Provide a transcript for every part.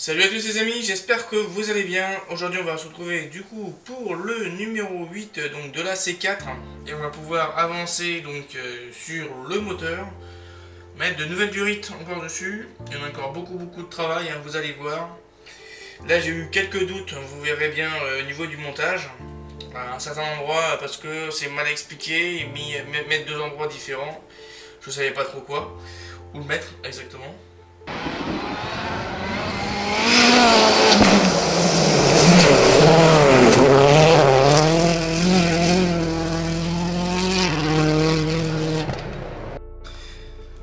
Salut à tous les amis, j'espère que vous allez bien. Aujourd'hui on va se retrouver du coup pour le numéro 8 donc, de la C4 et on va pouvoir avancer donc sur le moteur, mettre de nouvelles durites encore dessus. Il y en a encore beaucoup de travail, hein, vous allez voir. Là j'ai eu quelques doutes, vous verrez bien au niveau du montage à un certain endroit parce que c'est mal expliqué, mettre deux endroits différents, je savais pas trop quoi, où le mettre exactement.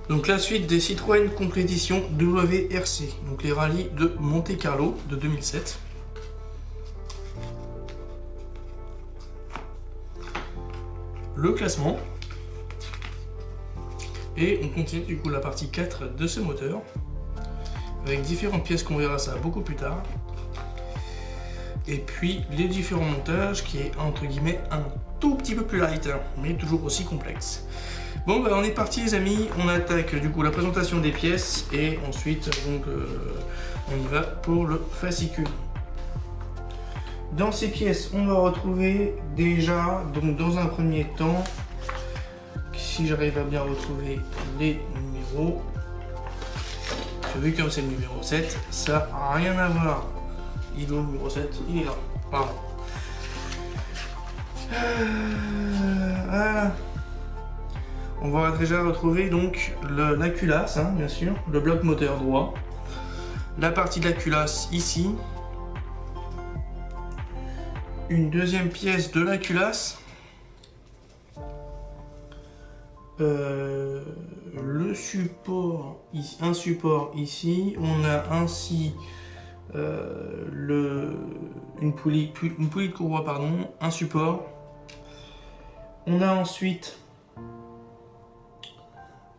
Donc la suite des Citroën Compétition WRC, donc les rallyes de Monte Carlo de 2007. Le classement. Et on continue du coup la partie 4 de ce moteur, avec différentes pièces qu'on verra ça beaucoup plus tard. Et puis les différents montages qui est entre guillemets un tout petit peu plus light, mais toujours aussi complexe. Bon bah on est parti les amis, on attaque du coup la présentation des pièces et ensuite donc on y va pour le fascicule. Dans ces pièces on va retrouver déjà donc dans un premier temps, si j'arrive à bien retrouver les numéros, vu comme c'est le numéro 7, ça n'a rien à voir. Il est où le numéro 7? Il est là, pardon. Voilà. On va déjà retrouver donc la culasse, hein, bien sûr, le bloc moteur droit, la partie de la culasse ici, une deuxième pièce de la culasse, le support, un support ici, on a ainsi une poulie de courroie, pardon, un support, on a ensuite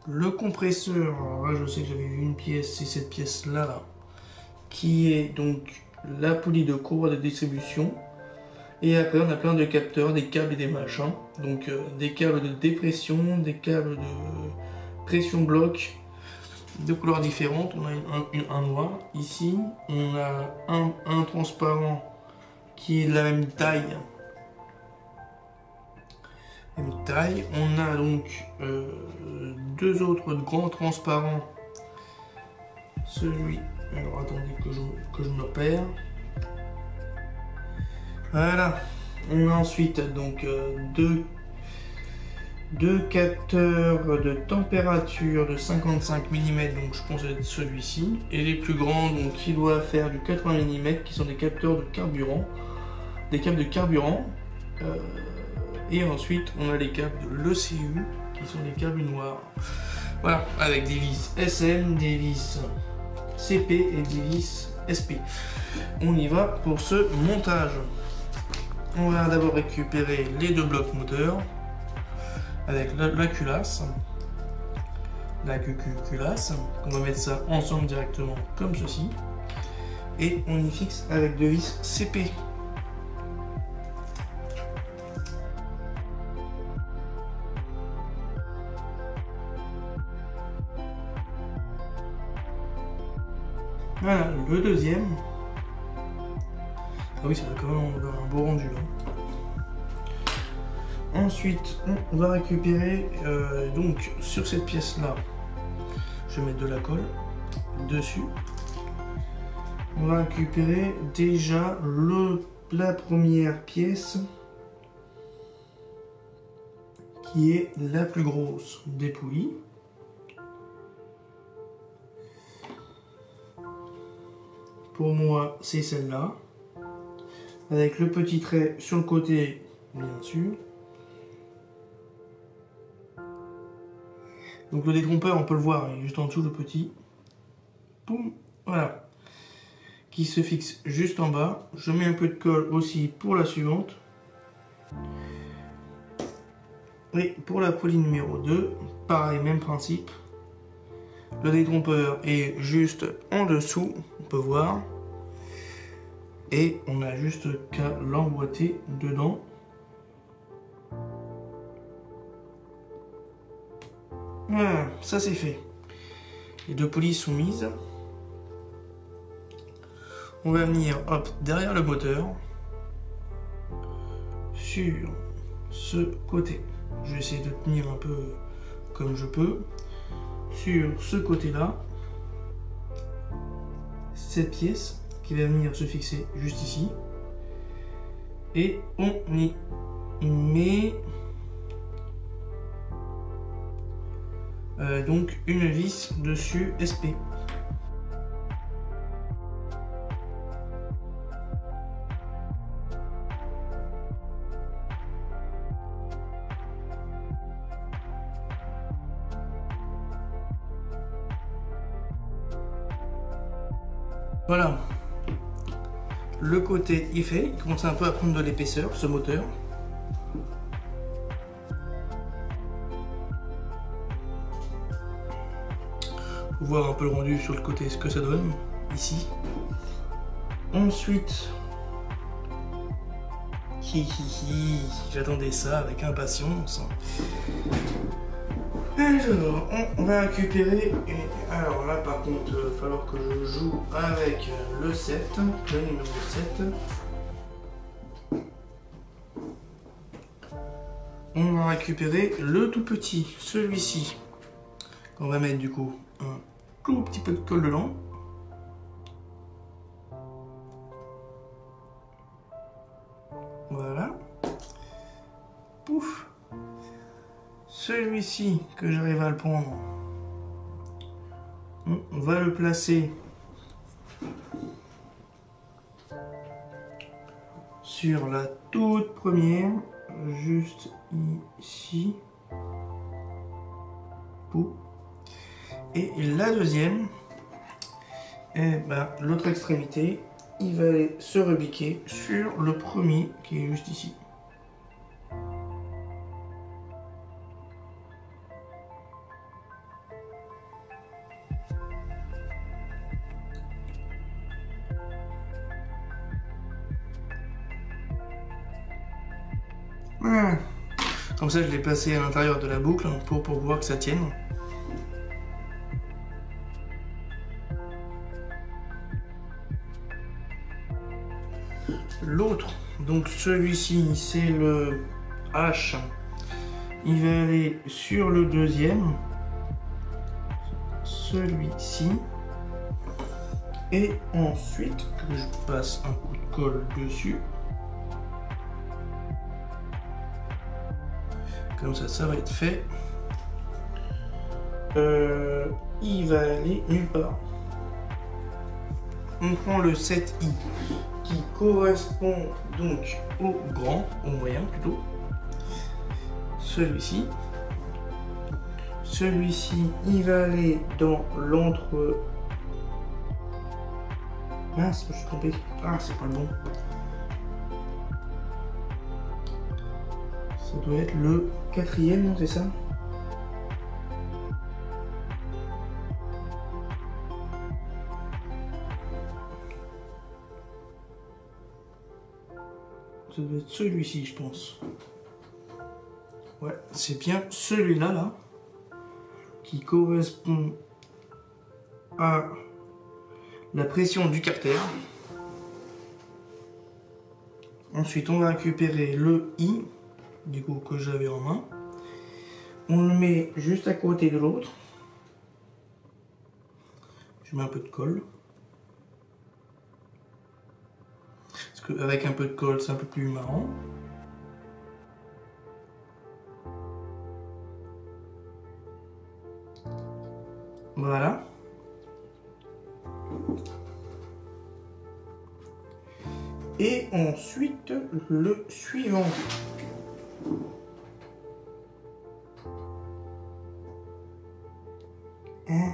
le compresseur. Alors là je sais que j'avais vu une pièce, c'est cette pièce là qui est donc la poulie de courroie de distribution, et après on a plein de capteurs, des câbles et des machins, donc des câbles de dépression, des câbles de pression bloc de couleurs différentes. On a un noir ici, on a un transparent qui est de la même taille. On a donc deux autres grands transparents. Celui, alors attendez que je me perds. Voilà. On a ensuite donc deux capteurs de température de 55 mm, donc je pense être celui-ci, et les plus grands donc qui doivent faire du 80 mm, qui sont des capteurs de carburant, des câbles de carburant. Et ensuite on a les câbles de l'ECU qui sont des câbles noirs. Voilà, avec des vis SM, des vis CP et des vis SP. On y va pour ce montage. On va d'abord récupérer les deux blocs moteurs avec la culasse, la culasse. On va mettre ça ensemble directement comme ceci. Et on y fixe avec deux vis CP. Voilà, le deuxième. Ah oui, ça va quand même un beau rendu là. Ensuite, on va récupérer donc sur cette pièce là, je vais mettre de la colle dessus. On va récupérer déjà la première pièce qui est la plus grosse des poulies. Pour moi, c'est celle-là, avec le petit trait sur le côté, bien sûr. Donc le détrompeur, on peut le voir, il est juste en dessous, le petit. Boum, voilà. Qui se fixe juste en bas. Je mets un peu de colle aussi pour la suivante. Et pour la poulie numéro 2, pareil, même principe. Le détrompeur est juste en dessous, on peut voir. Et on a juste qu'à l'emboîter dedans. Voilà, ça c'est fait. Les deux poulies sont mises. On va venir hop derrière le moteur sur ce côté. Je vais essayer de tenir un peu comme je peux. Sur ce côté là, cette pièce qui va venir se fixer juste ici. Et on y met donc une vis dessus SP. Voilà, le côté il fait, il commence un peu à prendre de l'épaisseur, ce moteur. Faut voir un peu le rendu sur le côté, ce que ça donne, ici. Ensuite, j'attendais ça avec impatience. Alors, on va récupérer, et alors là par contre, il va falloir que je joue avec le 7, le numéro 7. On va récupérer le tout petit, celui-ci, qu'on va mettre du coup un tout petit peu de colle dedans. Voilà. Pouf. Celui-ci que j'arrive à le prendre, on va le placer sur la toute première, juste ici. Pouf. Et la deuxième, et ben, l'autre extrémité, il va aller se rebiquer sur le premier qui est juste ici. Voilà. Comme ça, je l'ai placé à l'intérieur de la boucle pour voir que ça tienne. L'autre, donc celui-ci, c'est le H. Il va aller sur le deuxième, celui-ci. Et ensuite, que je passe un coup de colle dessus. Comme ça va être fait. Il va aller nulle part. On prend le 7i qui correspond donc au grand, au moyen plutôt. Celui-ci. Celui-ci, il va aller dans l'entre... Mince, je suis trompé. Ah, c'est pas le bon. Ça doit être le 4e, c'est ça? Ça doit être celui-ci, je pense. Ouais, c'est bien celui-là, là, qui correspond à la pression du carter. Ensuite, on va récupérer le I, du coup, que j'avais en main. On le met juste à côté de l'autre. Je mets un peu de colle. Parce qu'avec un peu de colle, c'est un peu plus marrant. Voilà. Et ensuite, le suivant. Hein?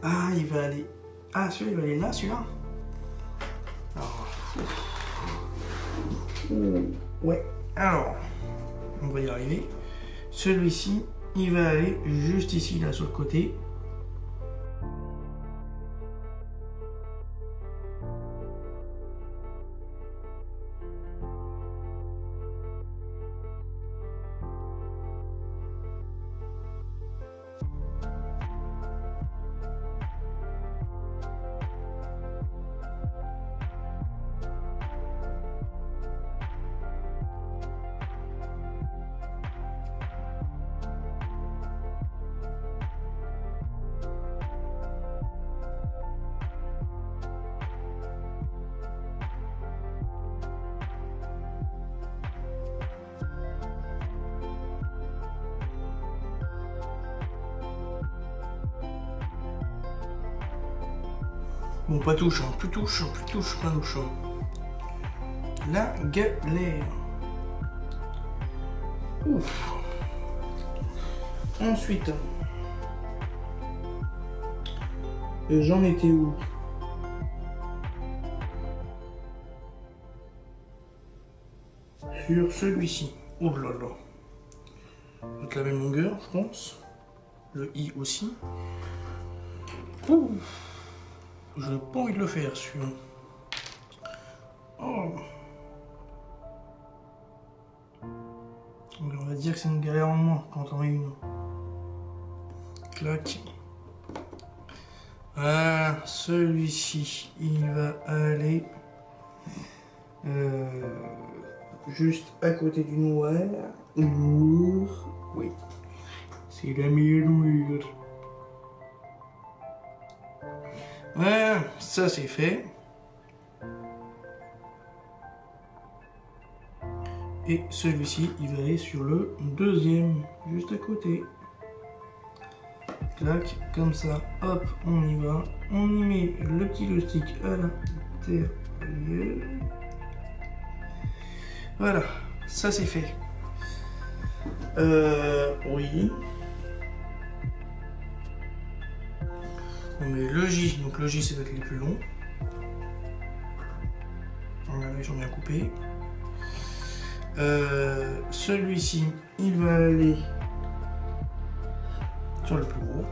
Ah, il va aller... Ah, celui-là, il va aller là, celui-là. Ouais, alors, on va y arriver. Celui-ci, il va aller juste ici, là, sur le côté. Bon, pas touche, hein. Plus touche, pas touche. La galère. Ouf. Ensuite, j'en étais où? Sur celui-ci. Oh là là. Donc la même longueur, je pense. Le I aussi. Ouh. Je n'ai pas envie de le faire, celui-là. Oh. On va dire que c'est une galère en moins quand on a une. Clac. Ah, celui-ci, il va aller juste à côté du noir. Oui, c'est la meilleure noire. Voilà, ça c'est fait. Et celui-ci, il va aller sur le deuxième, juste à côté. Clac, comme ça, hop, on y va. On y met le petit joystick à l'intérieur. Voilà, ça c'est fait. Oui. On met le J, donc le J ça va être les plus longs. Regardez, j'en ai bien coupé. Celui-ci, il va aller sur le plus gros.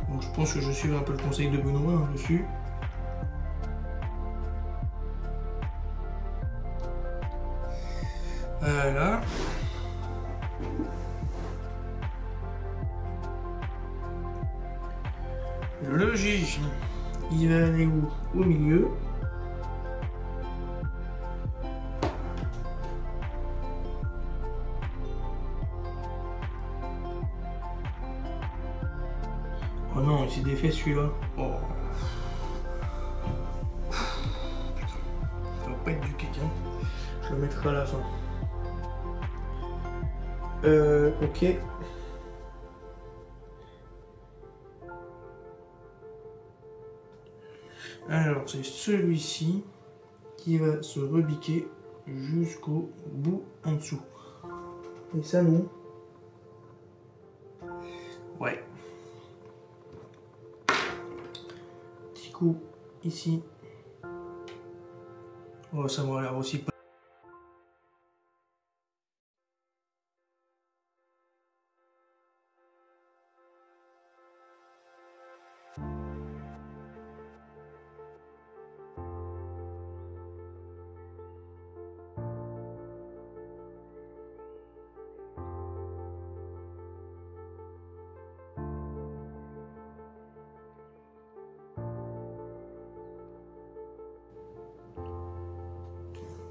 Donc je pense que je suis un peu le conseil de Benoît hein, dessus. Voilà. Le J, il va aller où? Au milieu. Oh non, il s'est défait celui-là. Oh. Putain, ça va pas être du cake, hein. Je le mettrai à la fin. Ok. Alors, c'est celui-ci qui va se rebiquer jusqu'au bout en dessous. Et ça, non? Ouais. Petit coup ici. Oh, ça m'a l'air aussi pas.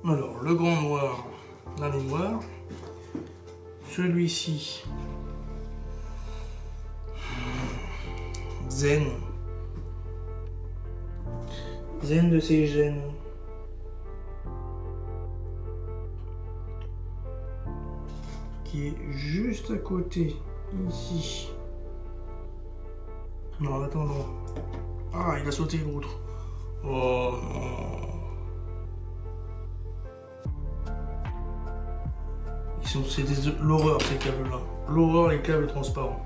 Alors, le grand noir, l'année noire. Celui-ci, Zen. Zen de ses gènes. Qui est juste à côté, ici. Non, attends, non. Ah, il a sauté l'autre. Oh non. C'est l'horreur ces câbles-là. L'horreur les câbles transparents.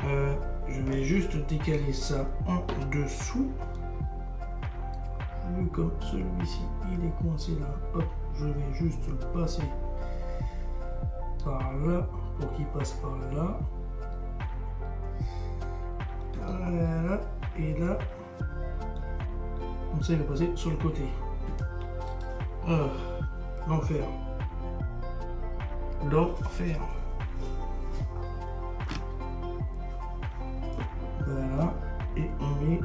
Je vais juste décaler ça en dessous. Vu comme celui-ci il est coincé là, hop, je vais juste le passer par là pour qu'il passe par là. Voilà, et là, comme ça il va passer sur le côté. L'enfer. L'enfer. Voilà, et on met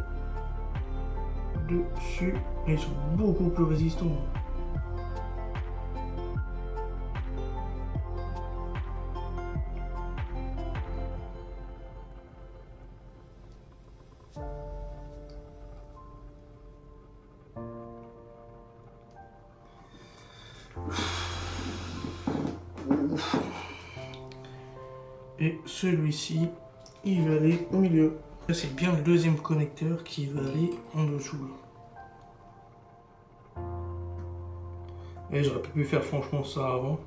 dessus. Ils sont beaucoup plus résistants. Et celui-ci, il va aller au milieu. C'est bien le deuxième connecteur qui va aller en dessous. Et j'aurais pu faire franchement ça avant.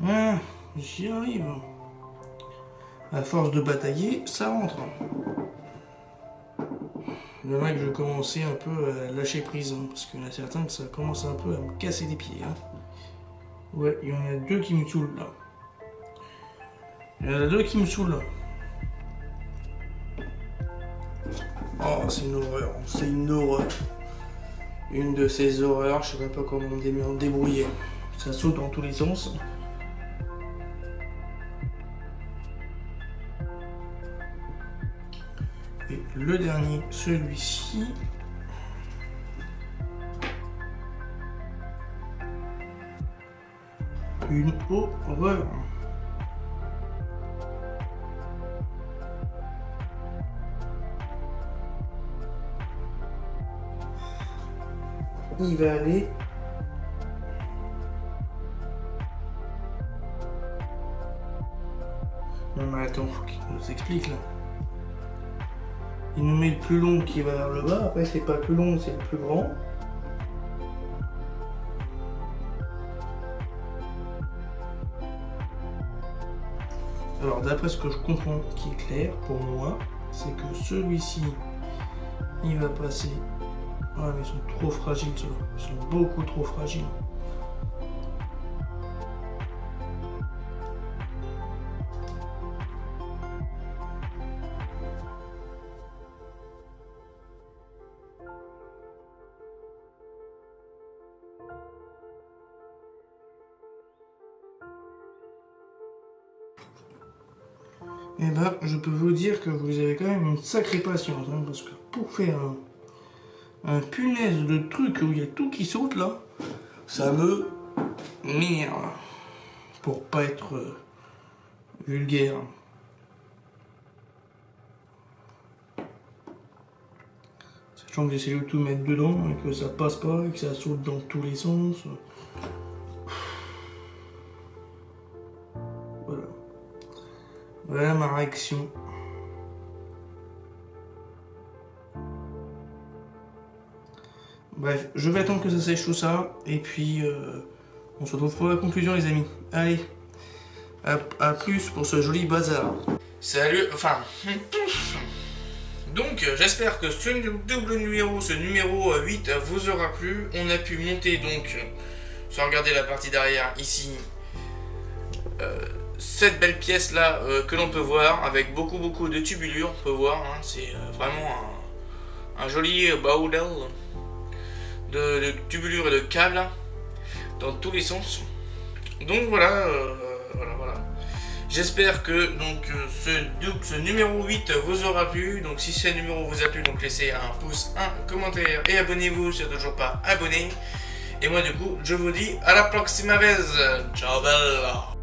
Ah, j'y arrive. À force de batailler, ça rentre. Il y en a que je commençais un peu à lâcher prise, hein, parce qu'il y en a certains que ça commence un peu à me casser les pieds. Hein. Ouais, il y en a deux qui me saoulent là. Il y en a deux qui me saoulent là. Oh, c'est une horreur, c'est une horreur. Une de ces horreurs, je sais même pas comment me débrouiller. Ça saute dans tous les sens. Et le dernier, celui-ci. Une horreur. Il va aller non mais attends, faut qu'il nous explique là. Il nous met le plus long qui va vers le bas, après c'est pas le plus long, c'est le plus grand. Alors d'après ce que je comprends qui est clair pour moi, c'est que celui-ci il va passer. Ah mais ils sont trop fragiles ceux-là, ils sont beaucoup trop fragiles. Et ben je peux vous dire que vous avez quand même une sacrée patience, hein, parce que pour faire un punaise de truc où il y a tout qui saute là, ça me m'énerve. Pour pas être vulgaire. Sachant que j'essaie de tout mettre dedans et que ça passe pas et que ça saute dans tous les sens. Voilà. Voilà ma réaction. Bref, je vais attendre que ça sèche tout ça, et puis on se retrouve pour la conclusion les amis. Allez, à plus pour ce joli bazar. Salut, enfin... Donc j'espère que ce double numéro, ce numéro 8 vous aura plu. On a pu monter donc, sans regarder la partie derrière ici, cette belle pièce là que l'on peut voir, avec beaucoup de tubulures, on peut voir, hein, c'est vraiment un joli bordel de tubulures et de câbles dans tous les sens. Donc voilà, voilà. J'espère que donc ce numéro 8 vous aura plu. Donc si ce numéro vous a plu, donc laissez un pouce, un commentaire et abonnez-vous si vous n'êtes toujours pas abonné. Et moi du coup, je vous dis à la prochaine vez. Ciao bella.